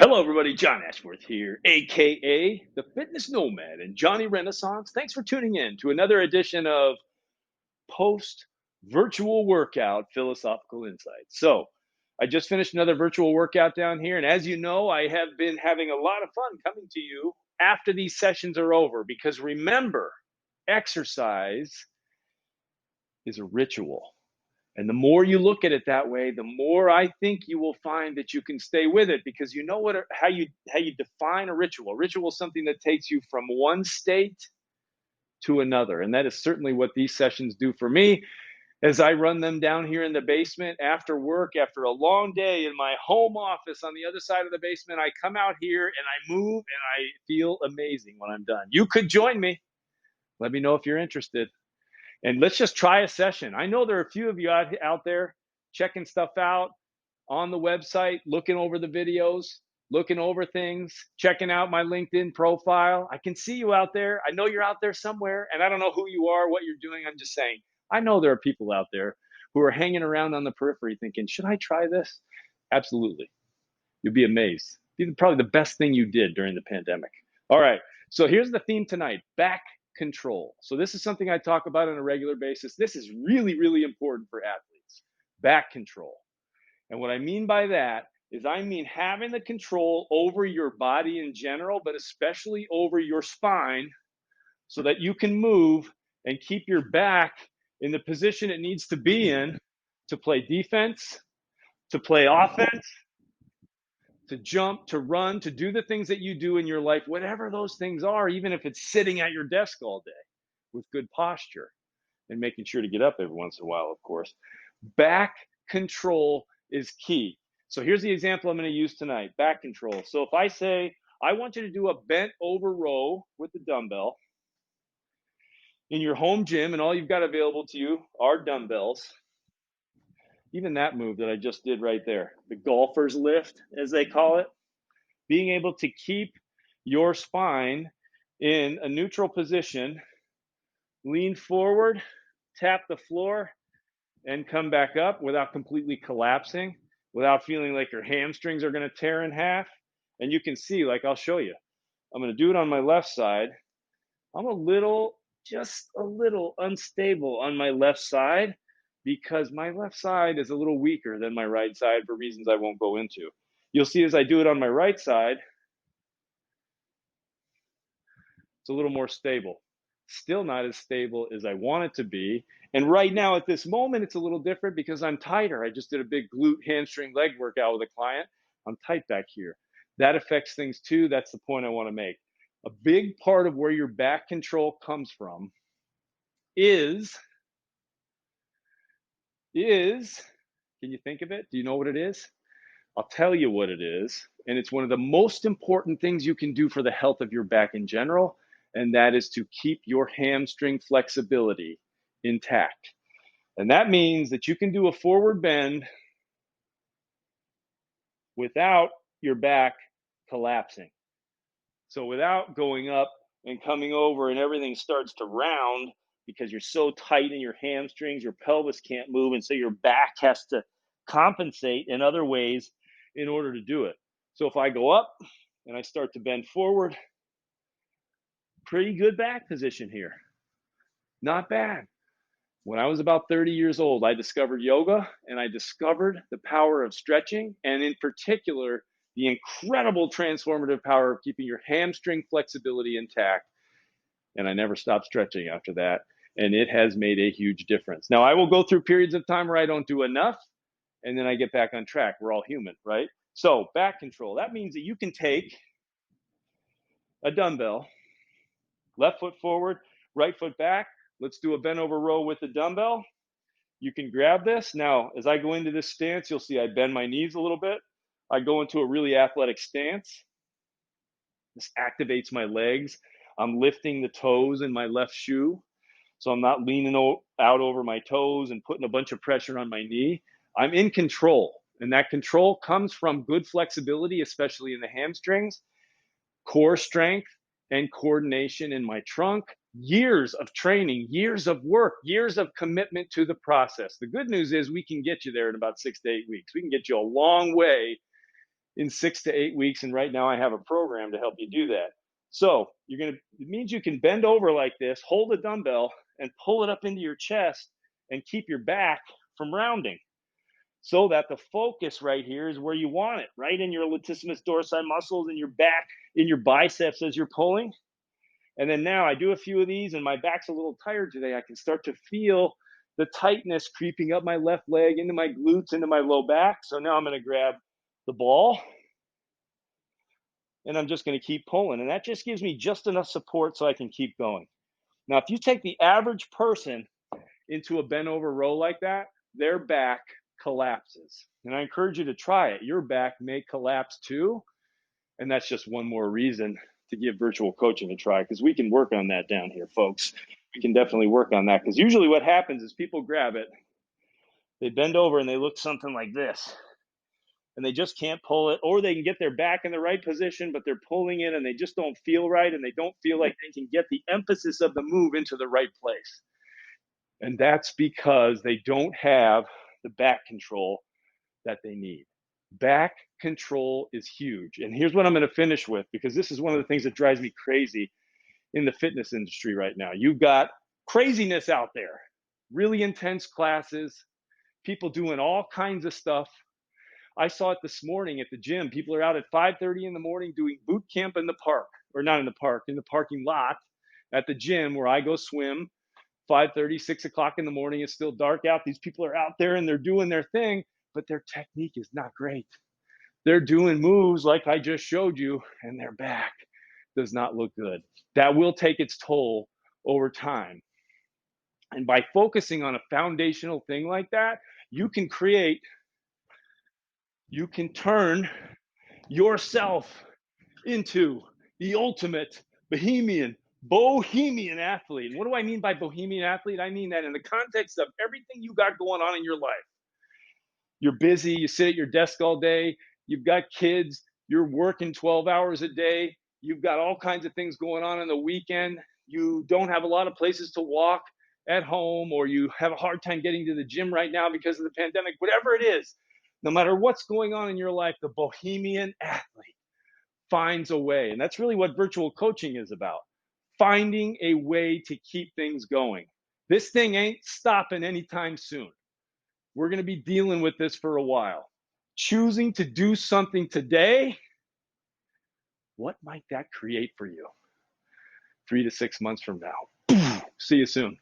Hello, everybody. John Ashworth here, aka the Fitness Nomad and Johnny Renaissance. Thanks for tuning in to another edition of Post Virtual Workout Philosophical Insights. So, I just finished another virtual workout down here, and as you know, I have been having a lot of fun coming to you after these sessions are over because remember, exercise is a ritual. And the more you look at it that way, the more I think you will find that you can stay with it because you know how you define a ritual. A ritual is something that takes you from one state to another. And that is certainly what these sessions do for me as I run them down here in the basement after work, after a long day in my home office on the other side of the basement. I come out here and I move and I feel amazing when I'm done. You could join me. Let me know if you're interested. And let's just try a session. I know there are a few of you out there checking stuff out on the website, looking over the videos, looking over things, checking out my LinkedIn profile. I can see you out there. I know you're out there somewhere, and I don't know who you are, what you're doing. I'm just saying, I know there are people out there who are hanging around on the periphery thinking, should I try this? Absolutely. You'll be amazed. This is probably the best thing you did during the pandemic. All right. So here's the theme tonight, back control. So this is something I talk about on a regular basis. This is really, really important for athletes, back control. And what I mean by that is I mean having the control over your body in general, but especially over your spine so that you can move and keep your back in the position it needs to be in to play defense, to play offense, to jump, to run, to do the things that you do in your life, whatever those things are, even if it's sitting at your desk all day with good posture and making sure to get up every once in a while, of course. Back control is key. So here's the example I'm going to use tonight, back control. So if I say, I want you to do a bent over row with the dumbbell in your home gym, and all you've got available to you are dumbbells. Even that move that I just did right there, the golfer's lift, as they call it, being able to keep your spine in a neutral position, lean forward, tap the floor, and come back up without completely collapsing, without feeling like your hamstrings are going to tear in half. And you can see, like I'll show you, I'm going to do it on my left side. I'm just a little unstable on my left side because my left side is a little weaker than my right side for reasons I won't go into. You'll see as I do it on my right side, it's a little more stable. Still not as stable as I want it to be. And right now at this moment, it's a little different because I'm tighter. I just did a big glute hamstring leg workout with a client. I'm tight back here. That affects things too. That's the point I want to make. A big part of where your back control comes from is, can you think of it? Do you know what it is? I'll tell you what it is. And it's one of the most important things you can do for the health of your back in general. And that is to keep your hamstring flexibility intact. And that means that you can do a forward bend without your back collapsing. So without going up and coming over and everything starts to round because you're so tight in your hamstrings, your pelvis can't move. And so your back has to compensate in other ways in order to do it. So if I go up and I start to bend forward, pretty good back position here. Not bad. When I was about 30 years old, I discovered yoga and I discovered the power of stretching and in particular, the incredible transformative power of keeping your hamstring flexibility intact. And I never stopped stretching after that. And it has made a huge difference. Now, I will go through periods of time where I don't do enough and then I get back on track. We're all human, right? So back control, that means that you can take a dumbbell, left foot forward, right foot back. Let's do a bent over row with the dumbbell. You can grab this. Now, as I go into this stance, you'll see I bend my knees a little bit. I go into a really athletic stance. This activates my legs. I'm lifting the toes in my left shoe. So I'm not leaning out over my toes and putting a bunch of pressure on my knee. I'm in control. And that control comes from good flexibility, especially in the hamstrings, core strength, and coordination in my trunk. Years of training, years of work, years of commitment to the process. The good news is we can get you there in about 6 to 8 weeks. We can get you a long way in 6 to 8 weeks. And right now I have a program to help you do that. So it means you can bend over like this, hold a dumbbell and pull it up into your chest and keep your back from rounding, so that the focus right here is where you want it, right in your latissimus dorsi muscles, in your back, in your biceps as you're pulling. And then now I do a few of these and my back's a little tired today. I can start to feel the tightness creeping up my left leg, into my glutes, into my low back. So now I'm going to grab the ball and I'm just going to keep pulling. And that just gives me just enough support so I can keep going. Now, if you take the average person into a bent over row like that, their back collapses. And I encourage you to try it. Your back may collapse too. And that's just one more reason to give virtual coaching a try, because we can work on that down here, folks. We can definitely work on that, because usually what happens is people grab it, they bend over and they look something like this, and they just can't pull it, or they can get their back in the right position, but they're pulling it and they just don't feel right, and they don't feel like they can get the emphasis of the move into the right place. And that's because they don't have the back control that they need. Back control is huge. And here's what I'm going to finish with, because this is one of the things that drives me crazy in the fitness industry right now. You've got craziness out there, really intense classes, people doing all kinds of stuff. I saw it this morning at the gym. People are out at 5:30 in the morning doing boot camp in the park, or not in the park, in the parking lot at the gym where I go swim. 5:30, 6 o'clock in the morning, it's still dark out. These people are out there and they're doing their thing, but their technique is not great. They're doing moves like I just showed you, and their back does not look good. That will take its toll over time. And by focusing on a foundational thing like that, you can turn yourself into the ultimate bohemian athlete. And what do I mean by bohemian athlete? I mean that in the context of everything you got going on in your life. You're busy, you sit at your desk all day, you've got kids, you're working 12 hours a day, you've got all kinds of things going on the weekend, you don't have a lot of places to walk at home, or you have a hard time getting to the gym right now because of the pandemic. Whatever it is, no matter what's going on in your life, the bohemian athlete finds a way. And that's really what virtual coaching is about, finding a way to keep things going. This thing ain't stopping anytime soon. We're going to be dealing with this for a while. Choosing to do something today, what might that create for you 3 to 6 months from now? See you soon.